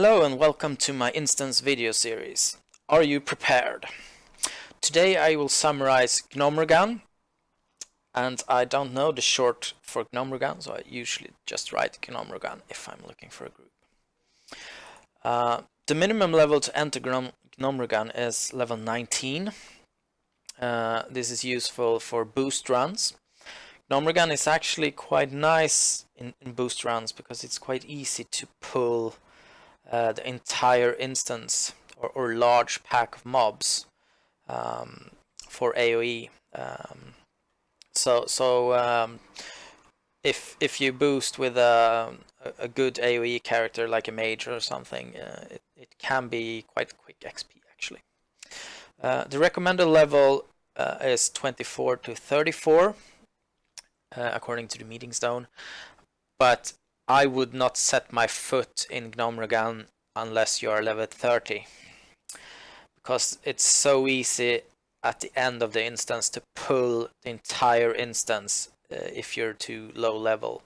Hello and welcome to my instance video series. Are you prepared? Today I will summarize Gnomeregan, and I don't know the short for Gnomeregan, so I usually just write Gnomeregan if I'm looking for a group. The minimum level to enter Gnomeregan is level 19. This is useful for boost runs. Gnomeregan is actually quite nice in boost runs because it's quite easy to pull the entire instance or large pack of mobs for AoE. If you boost with a good AoE character like a mage or something, it can be quite quick XP actually. The recommended level is 24 to 34 according to the meeting stone, but I would not set my foot in Gnomeregan unless you are level 30, because it's so easy at the end of the instance to pull the entire instance if you're too low level,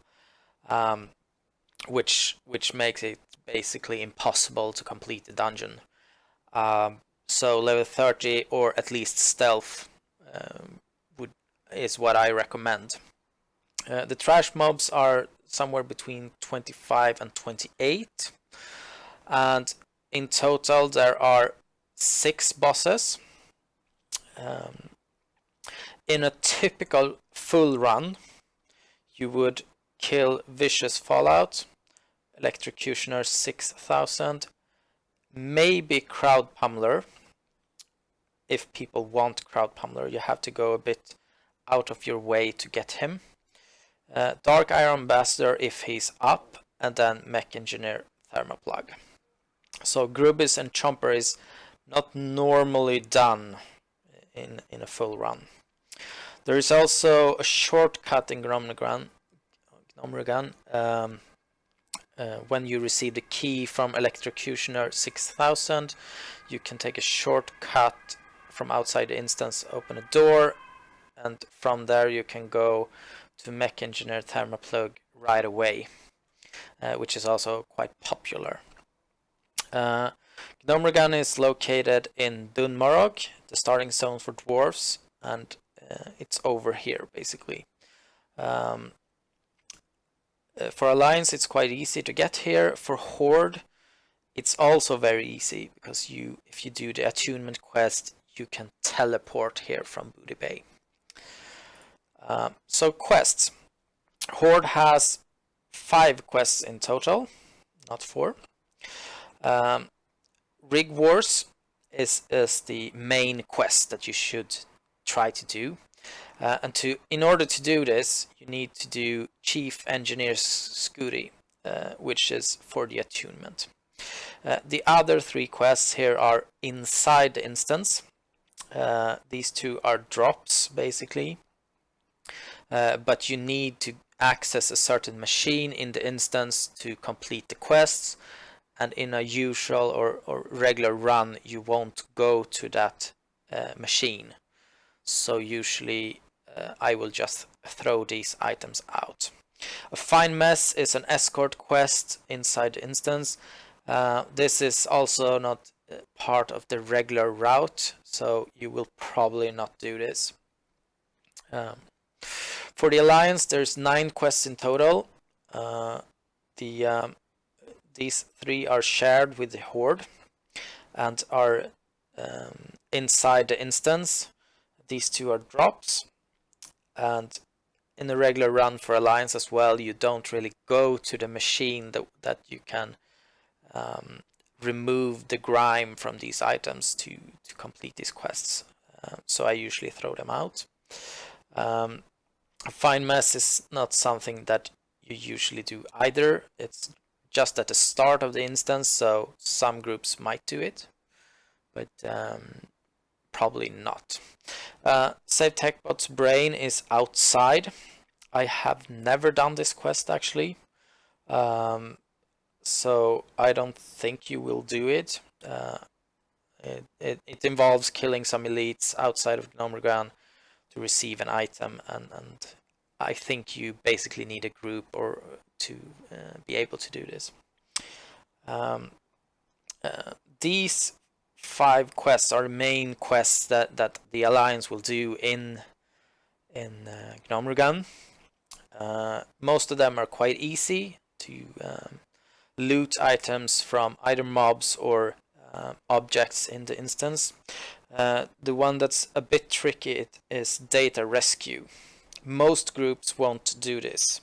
which makes it basically impossible to complete the dungeon. So level 30 or at least stealth is what I recommend. The trash mobs are somewhere between 25 and 28, and in total there are 6 bosses. In a typical full run you would kill Viscous Fallout, Electrocutioner 6000, maybe Pummeler. If people want Pummeler, you have to go a bit out of your way to get him. Dark Iron Ambassador if he's up, and then Mekgineer Thermaplugg. So Grubbis and Chomper is not normally done in a full run. There is also a shortcut in Gnomeregan. When you receive the key from Electrocutioner 6000, you can take a shortcut from outside the instance, open a door, and from there you can go to Mekgineer Thermaplugg right away, which is also quite popular. Gnomeregan is located in Dunmarog, the starting zone for dwarves, and it's over here basically. For Alliance it's quite easy to get here. For Horde it's also very easy, because if you do the attunement quest you can teleport here from Booty Bay. So quests. Horde has 5 quests in total, not 4. Rig Wars is the main quest that you should try to do. In order to do this, you need to do Chief Engineer Scooty, which is for the attunement. The other 3 quests here are inside the instance. These 2 are drops basically. But you need to access a certain machine in the instance to complete the quests, and in a usual or regular run you won't go to that machine. So usually I will just throw these items out. A Fine Mess is an escort quest inside the instance. This is also not part of the regular route, so you will probably not do this. For the Alliance there's 9 quests in total. These 3 are shared with the Horde and are inside the instance. These 2 are drops, and in a regular run for Alliance as well you don't really go to the machine that you can remove the grime from these items to complete these quests. So I usually throw them out. Fine Mess is not something that you usually do either. It's just at the start of the instance, so some groups might do it, but probably not. Save Techbot's Brain is outside. I have never done this quest actually, so I don't think you will do it. It involves killing some elites outside of Gnomeregan to receive an item, and I think you basically need a group or to be able to do this. These 5 quests are the main quests that the Alliance will do in Gnomeregan. Most of them are quite easy to loot items from either mobs or objects in the instance. The one that's a bit tricky is data rescue. Most groups won't do this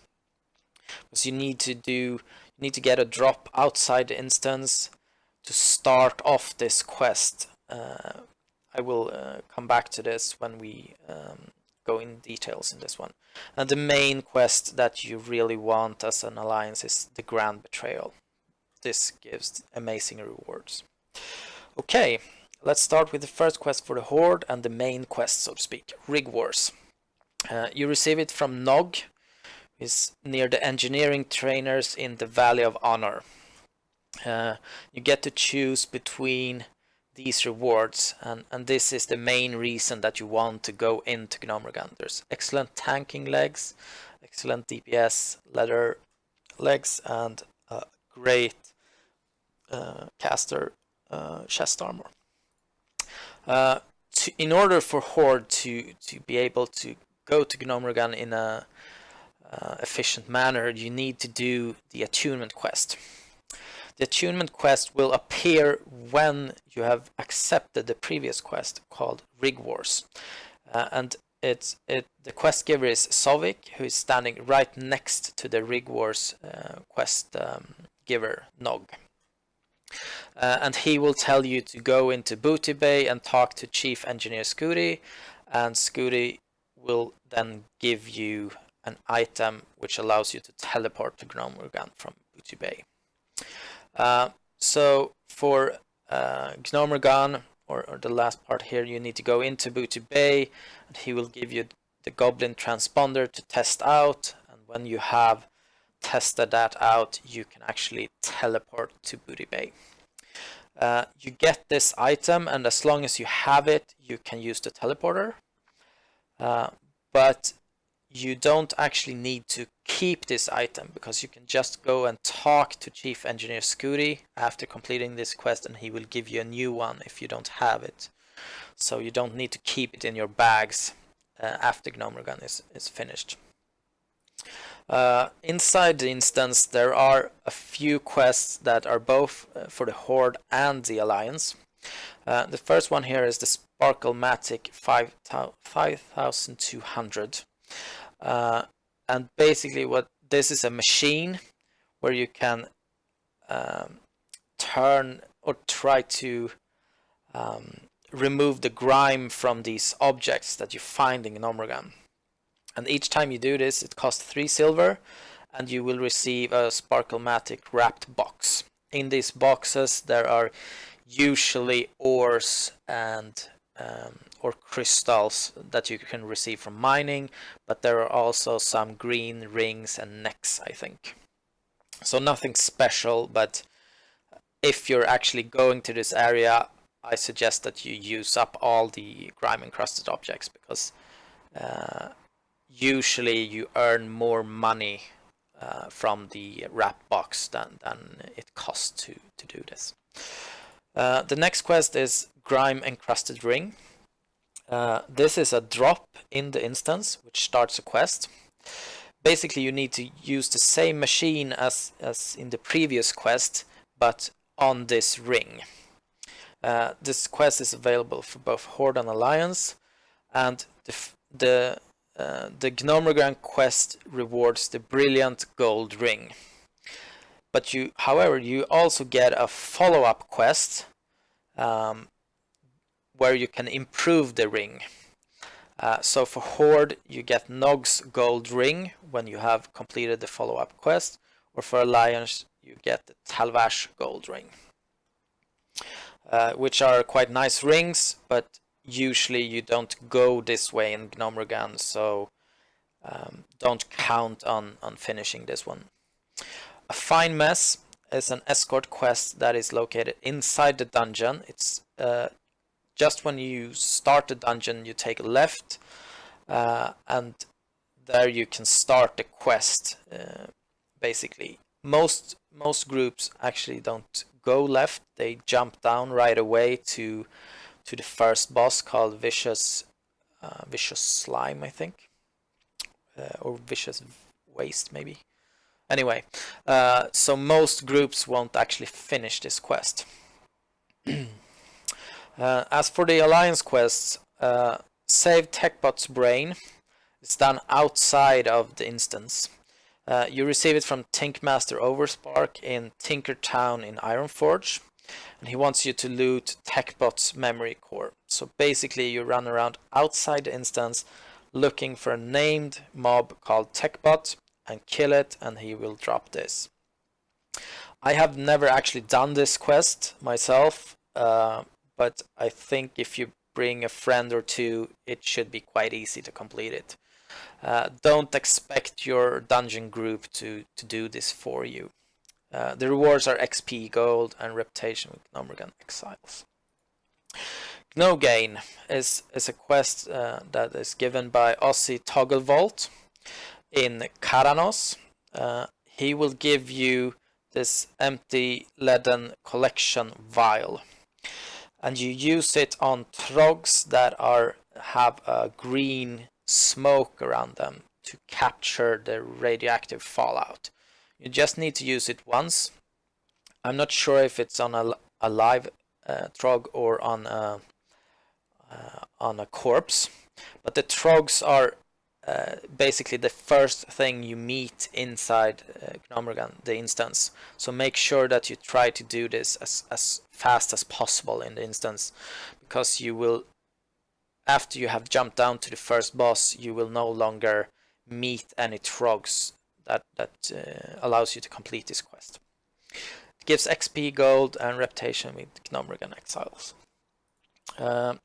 because you need to get a drop outside the instance to start off this quest. I will come back to this when we go in details in this one. And the main quest that you really want as an alliance is the Grand Betrayal. This gives amazing rewards. Okay, let's start with the first quest for the Horde and the main quest, so to speak, Rig Wars. You receive it from Nog, who is near the engineering trainers in the Valley of Honor. You get to choose between these rewards, and this is the main reason that you want to go into Gnomeregan. There's excellent tanking legs, excellent DPS leather legs, and great caster chest armor. In order for Horde to be able to go to Gnomeregan in a efficient manner, you need to do the attunement quest. The attunement quest will appear when you have accepted the previous quest called Rig Wars, and the Questgiver is Sovik, who is standing right next to the Rig Wars quest giver Nog. And he will tell you to go into Booty Bay and talk to Chief Engineer Scooty, and Scooty will then give you an item which allows you to teleport to Gnomeregan from Booty Bay. So for Gnomeregan, or the last part here, you need to go into Booty Bay, and he will give you the Goblin Transponder to test out, and when you have tested that out, you can actually teleport to Booty Bay. You get this item, and as long as you have it, you can use the teleporter, but you don't actually need to keep this item, because you can just go and talk to Chief Engineer Scooty after completing this quest, and he will give you a new one if you don't have it. So you don't need to keep it in your bags after Gnomeregan is finished. Inside the instance, there are a few quests that are both for the Horde and the Alliance. The first one here is the Sparklematic 5200. And basically what this is, a machine where you can turn or try to remove the grime from these objects that you find in Gnomeregan. And each time you do this, it costs 3 silver, and you will receive a Sparklematic wrapped box. In these boxes there are usually ores and or crystals that you can receive from mining, but there are also some green rings and necks, I think. So nothing special, but if you're actually going to this area, I suggest that you use up all the Grime-Encrusted objects, because usually you earn more money from the wrap box than it costs to do this. The next quest is Grime-Encrusted Ring. This is a drop in the instance which starts a quest. Basically you need to use the same machine as in the previous quest, but on this ring. This quest is available for both Horde and Alliance, and the Gnomeregan quest rewards the brilliant gold ring. But however, you also get a follow-up quest where you can improve the ring. So for Horde, you get Nog's gold ring when you have completed the follow-up quest, or for Alliance, you get the Talvash gold ring, which are quite nice rings, but usually you don't go this way in Gnomeregan, so don't count on finishing this one. A Fine Mess is an escort quest that is located inside the dungeon. It's just when you start the dungeon, you take a left, and there you can start the quest. Basically, most groups actually don't go left, they jump down right away to the first boss called Vicious Slime, I think, or Vicious Waste maybe. Anyway, so most groups won't actually finish this quest. As for the Alliance quests, save Techbot's brain. It's done outside of the instance. You receive it from Tinkmaster Overspark in Tinkertown in Ironforge, and he wants you to loot Techbot's memory core. So basically you run around outside the instance looking for a named mob called Techbot and kill it, and he will drop this. I have never actually done this quest myself, but I think if you bring a friend or two, it should be quite easy to complete it. Don't expect your dungeon group to do this for you. The rewards are XP, gold, and reputation with Gnomeregan exiles. Gnomeregan is a quest that is given by Ossi Togglevolt in Karanos. He will give you this empty leaden collection vial, and you use it on trogs that have a green smoke around them to capture the radioactive fallout. You just need to use it once. I'm not sure if it's on a live trog or on a corpse, but the trogs are basically the first thing you meet inside Gnomeregan, the instance. So make sure that you try to do this as fast as possible in the instance, because you will, after you have jumped down to the first boss, you will no longer meet any trogs that allows you to complete this quest. It gives XP, gold, and reputation with Gnomeregan exiles. The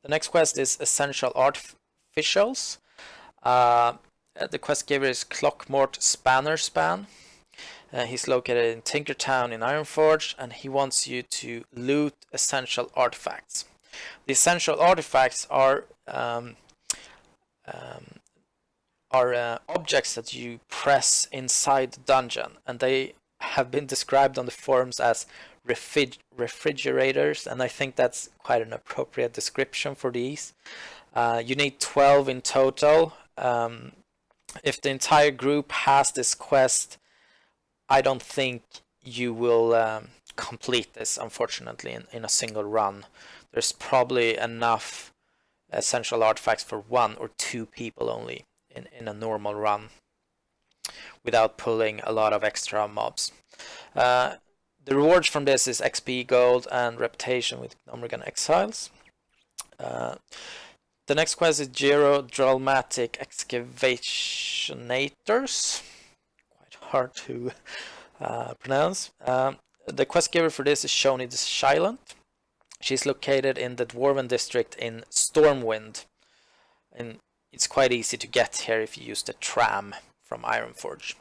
next quest is Essential Artificials. The quest giver is Clockmort Spannerspan. He's located in Tinkertown in Ironforge, and he wants you to loot essential artifacts. The essential artifacts are objects that you press inside the dungeon, and they have been described on the forums as refrigerators, and I think that's quite an appropriate description for these. You need 12 in total. If the entire group has this quest, I don't think you will complete this, unfortunately, in a single run. There's probably enough essential artifacts for 1 or 2 people only in a normal run, without pulling a lot of extra mobs. The rewards from this is XP, gold, and reputation with Gnomeregan exiles. The next quest is Gyrodrillmatic Excavationators. Quite hard to pronounce. The quest giver for this is Shani the Shilent. She's located in the Dwarven district in Stormwind, and it's quite easy to get here if you use the tram from Ironforge.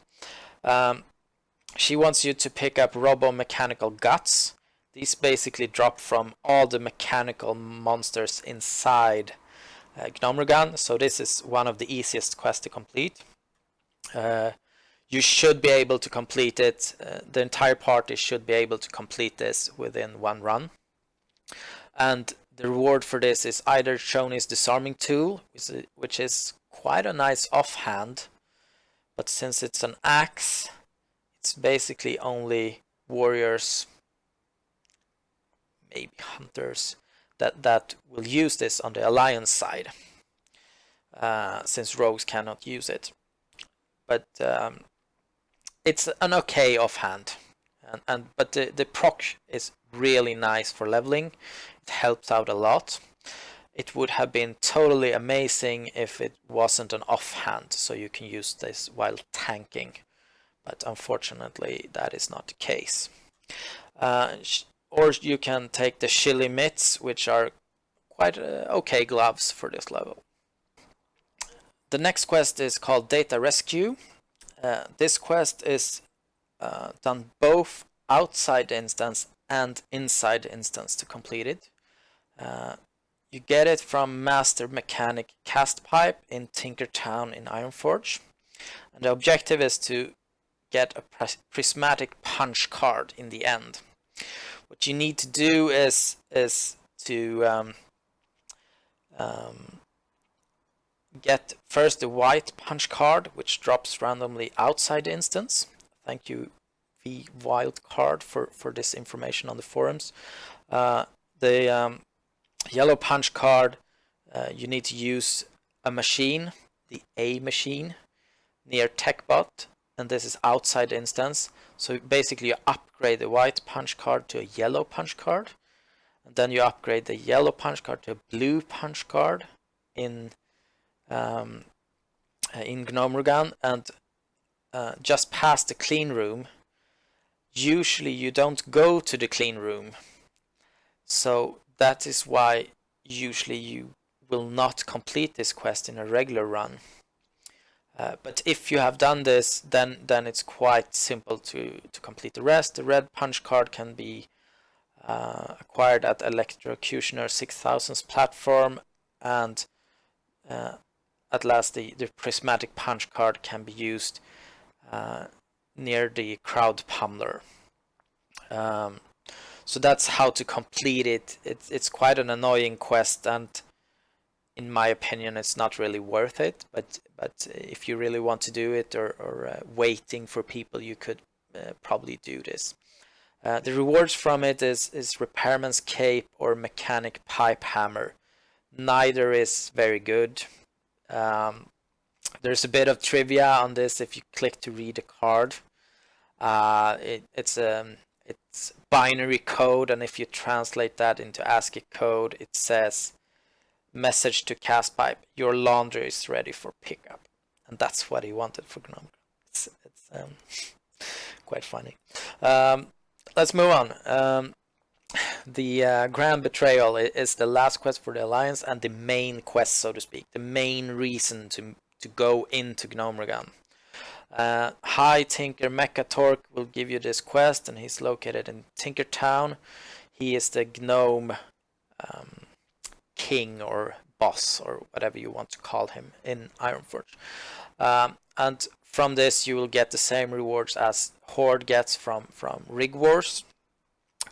She wants you to pick up robo-mechanical guts. These basically drop from all the mechanical monsters inside Gnomeregan, so this is one of the easiest quests to complete. You should be able to complete it. The entire party should be able to complete this within 1 run. And the reward for this is either Shoni's disarming tool, which is quite a nice offhand, but since it's an axe, it's basically only warriors, maybe hunters, that will use this on the Alliance side, since rogues cannot use it. But it's an okay offhand, but the proc is really nice for leveling. It helps out a lot. It would have been totally amazing if it wasn't an offhand, so you can use this while tanking, but unfortunately that is not the case. Or you can take the Chili Mitts, which are quite okay gloves for this level. The next quest is called Data Rescue. This quest is done both outside the instance and inside the instance to complete it. You get it from Master Mechanic Castpipe in Tinkertown in Ironforge. And the objective is to get a prismatic punch card in the end. What you need to do is to get first the white punch card, which drops randomly outside the instance. Thank you, the wild card, for this information on the forums. The yellow punch card, you need to use a machine, the A machine, near Techbot, and this is outside the instance. So basically you upgrade the white punch card to a yellow punch card, and then you upgrade the yellow punch card to a blue punch card in Gnomeregan, and just past the clean room. Usually you don't go to the clean room, so that is why usually you will not complete this quest in a regular run. But if you have done this, then it's quite simple to complete the rest. The red punch card can be acquired at Electrocutioner 6000's platform, and at last the prismatic punch card can be used near the crowd Pummeler. So that's how to complete it. It's quite an annoying quest, and in my opinion it's not really worth it, but if you really want to do it, or waiting for people, you could probably do this. The rewards from it is Repairman's Cape or Mechanic Pipe Hammer. Neither is very good. There's a bit of trivia on this if you click to read the card. It's binary code, and if you translate that into ASCII code, it says, "Message to Castpipe, your laundry is ready for pickup." And that's what he wanted for Gnome. It's quite funny. Let's move on. The Grand Betrayal is the last quest for the Alliance, and the main quest, so to speak, the main reason to go into Gnomeregan. High Tinker Mechatorque will give you this quest, and he's located in Tinkertown. He is the gnome king or boss, or whatever you want to call him, in Ironforge. And from this you will get the same rewards as Horde gets from Rig Wars,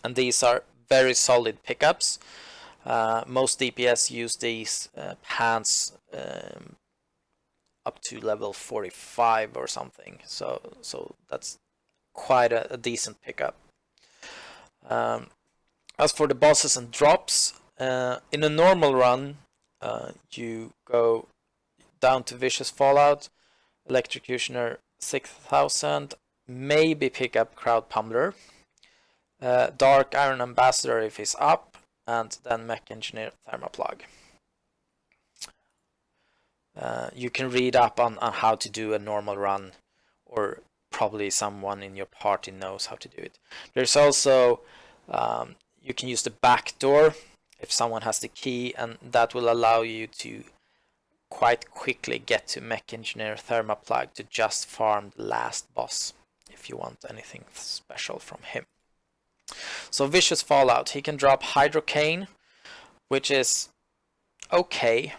and these are very solid pickups. Most DPS use these pants up to level 45 or something, so that's quite a decent pickup. As for the bosses and drops, in a normal run, you go down to Viscous Fallout, Electrocutioner 6000, maybe pick up Crowd Pummeler, Dark Iron Ambassador if he's up, and then Mekgineer Thermaplugg. You can read up on how to do a normal run, or probably someone in your party knows how to do it. There's also, you can use the back door if someone has the key, and that will allow you to quite quickly get to Mekgineer Thermaplugg to just farm the last boss if you want anything special from him. So Viscous Fallout, he can drop Hydrocane, which is okay.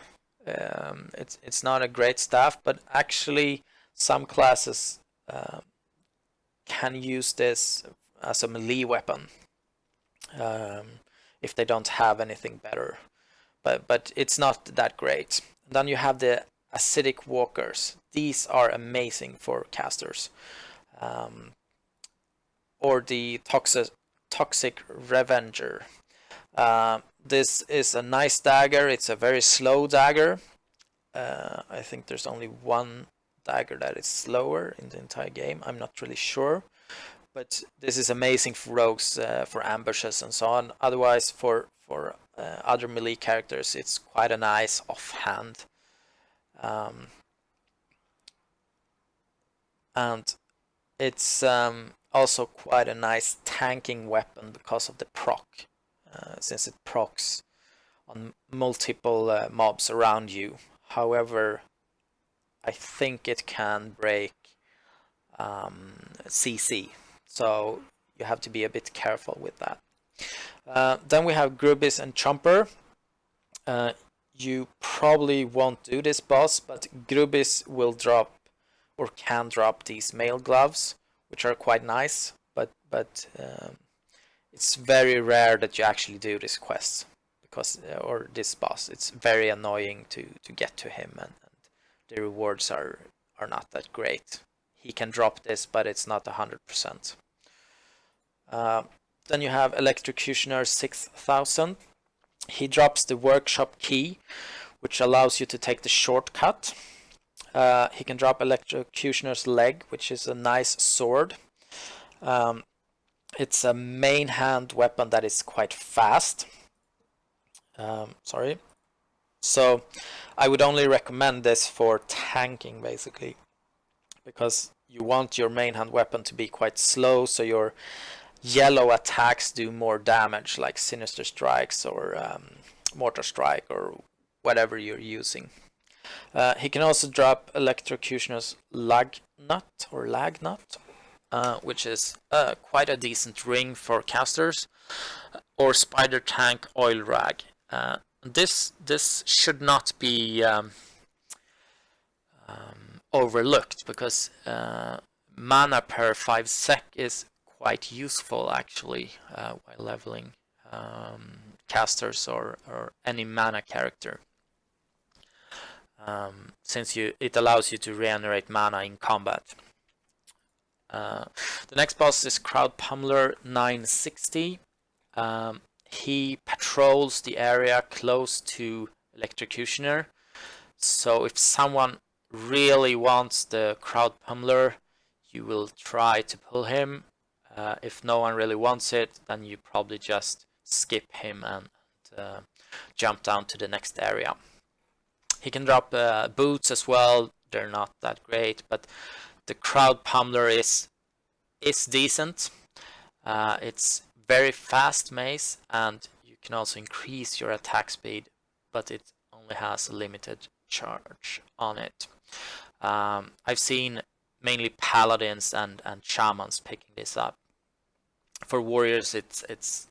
It's not a great staff, but actually some classes can use this as a melee weapon if they don't have anything better. But it's not that great. Then you have the Acidic Walkers. These are amazing for casters. Or the Toxic Revenger. This is a nice dagger. It's a very slow dagger. I think there's only one dagger that is slower in the entire game. I'm not really sure. But this is amazing for rogues, for ambushes and so on. Otherwise, for other melee characters, it's quite a nice offhand. And it's also quite a nice tanking weapon because of the proc. Since it procs on multiple mobs around you. However, I think it can break CC, so you have to be a bit careful with that. Then we have Grubbis and Chomper. You probably won't do this boss, but Grubbis will drop, or can drop, these mail gloves, which are quite nice, but it's very rare that you actually do this quest because or this boss. It's very annoying to get to him, and the rewards are not that great. He can drop this, but it's not 100%. Then you have Electrocutioner 6000. He drops the workshop key, which allows you to take the shortcut. He can drop Electrocutioner's leg, which is a nice sword. It's a main hand weapon that is quite fast. So I would only recommend this for tanking, basically, because you want your main hand weapon to be quite slow, so your yellow attacks do more damage, like Sinister Strikes or Mortar Strike or whatever you're using. He can also drop Electrocutioner's lag nut, which is quite a decent ring for casters, or Spider Tank Oil Rag. This should not be overlooked, because mana per 5 sec is quite useful actually while leveling casters or any mana character, since it allows you to regenerate mana in combat. The next boss is Crowd Pummeler 960. He patrols the area close to Electrocutioner, so if someone really wants the Crowd Pummeler, you will try to pull him. If no one really wants it, then you probably just skip him and jump down to the next area. He can drop boots as well. They're not that great, but the Crowd Pummeler is decent. It's very fast mace, and you can also increase your attack speed, but it only has a limited charge on it. I've seen mainly paladins and shamans picking this up. For warriors, it's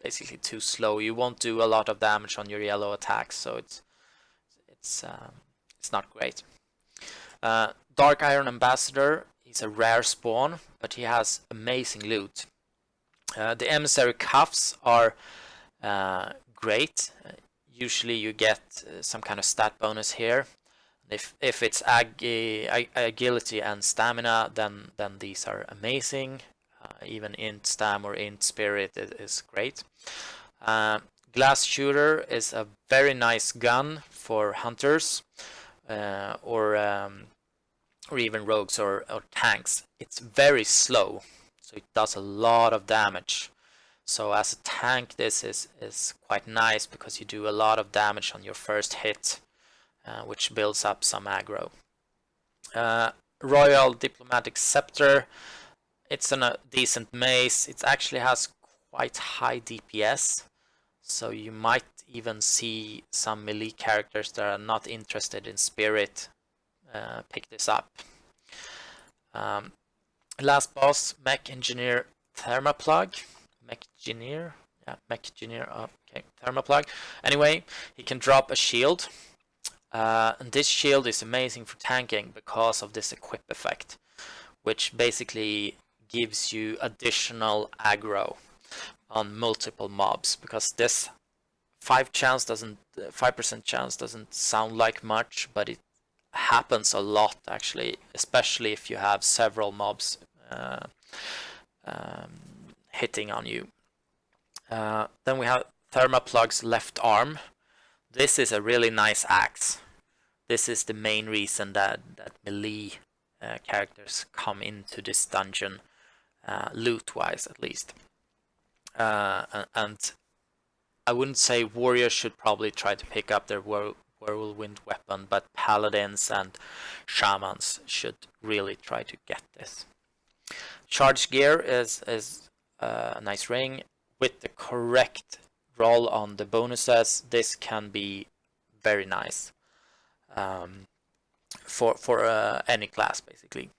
basically too slow. You won't do a lot of damage on your yellow attacks, so it's not great. Dark Iron Ambassador, he's a rare spawn, but he has amazing loot. The Emissary Cuffs are great. Usually you get some kind of stat bonus here. If it's agility and stamina, then these are amazing. Even int stam or int spirit is great. Glass Shooter is a very nice gun for hunters or even rogues or tanks. It's very slow, so it does a lot of damage. So as a tank, this is quite nice because you do a lot of damage on your first hit, which builds up some aggro. Royal Diplomatic Scepter, it's a decent mace. It actually has quite high DPS, so you might even see some melee characters that are not interested in spirit pick this up. Last boss, Mekgineer Thermaplugg. Mekgineer Thermaplugg. Anyway, he can drop a shield. And this shield is amazing for tanking because of this equip effect, which basically gives you additional aggro on multiple mobs, because this 5% chance doesn't sound like much, but it happens a lot actually, especially if you have several mobs hitting on you. Then we have Thermaplugg's left arm. This is a really nice axe. This is the main reason that melee characters come into this dungeon, loot-wise at least. And I wouldn't say warriors should probably try to pick up their whirlwind weapon, but paladins and shamans should really try to get this. Charge gear is a nice ring. With the correct roll on the bonuses, this can be very nice for any class basically.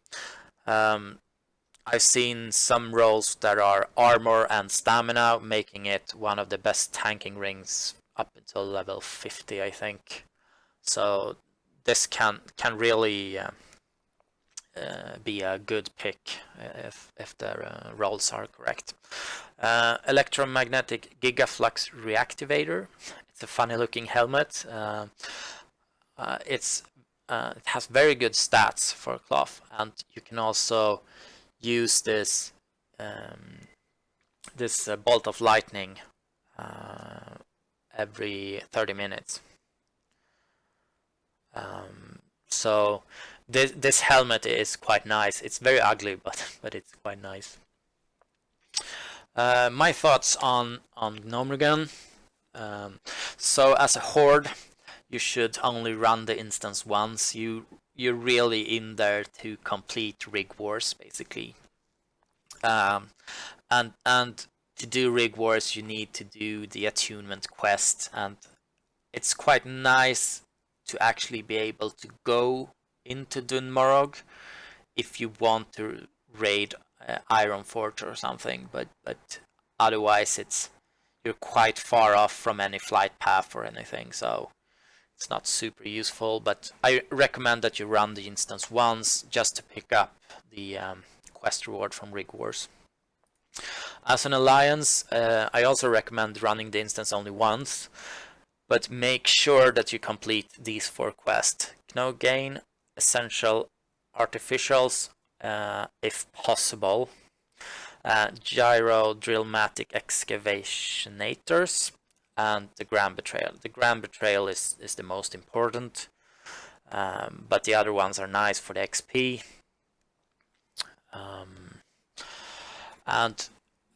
I've seen some rolls that are armor and stamina, making it one of the best tanking rings up until level 50, I think. So this can really be a good pick if the rolls are correct. Electromagnetic Gigaflux Reactivator. It's a funny looking helmet. It has very good stats for cloth, and you can also use this bolt of lightning every 30 minutes. So this helmet is quite nice. It's very ugly, but it's quite nice. My thoughts on Gnomeregan. So as a horde, you should only run the instance once. You're really in there to complete rig wars, basically. And to do rig wars, you need to do the attunement quest, and it's quite nice to actually be able to go into Dunmorog if you want to raid Ironforge or something, but otherwise you're quite far off from any flight path or anything, so it's not super useful. But I recommend that you run the instance once just to pick up the quest reward from rig wars. As an alliance, I also recommend running the instance only once, but make sure that you complete these 4 quests. Gain essential artificials if possible. Gyrodrillmatic Excavationators and the Grand Betrayal. The Grand Betrayal is the most important, but the other ones are nice for the XP. And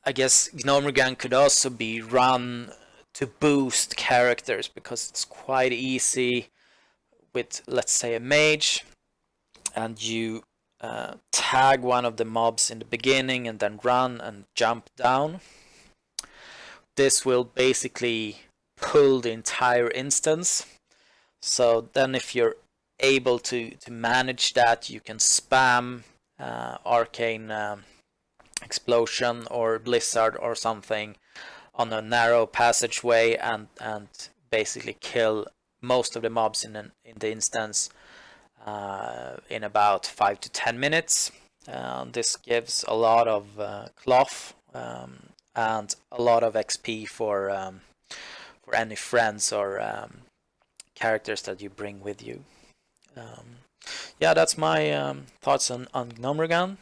I guess Gnomeregan could also be run to boost characters, because it's quite easy with, let's say, a mage, and you tag one of the mobs in the beginning and then run and jump down. This will basically pull the entire instance. So then if you're able to manage that, you can spam arcane explosion or blizzard or something on a narrow passageway and basically kill most of the mobs in the instance in about 5 to 10 minutes. This gives a lot of cloth and a lot of XP for any friends or characters that you bring with you. Yeah, that's my thoughts on Gnomeregan.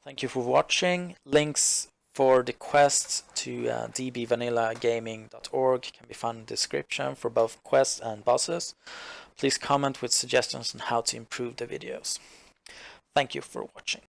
Thank you for watching. Links for the quests to dbvanillagaming.org can be found in the description for both quests and bosses. Please comment with suggestions on how to improve the videos. Thank you for watching.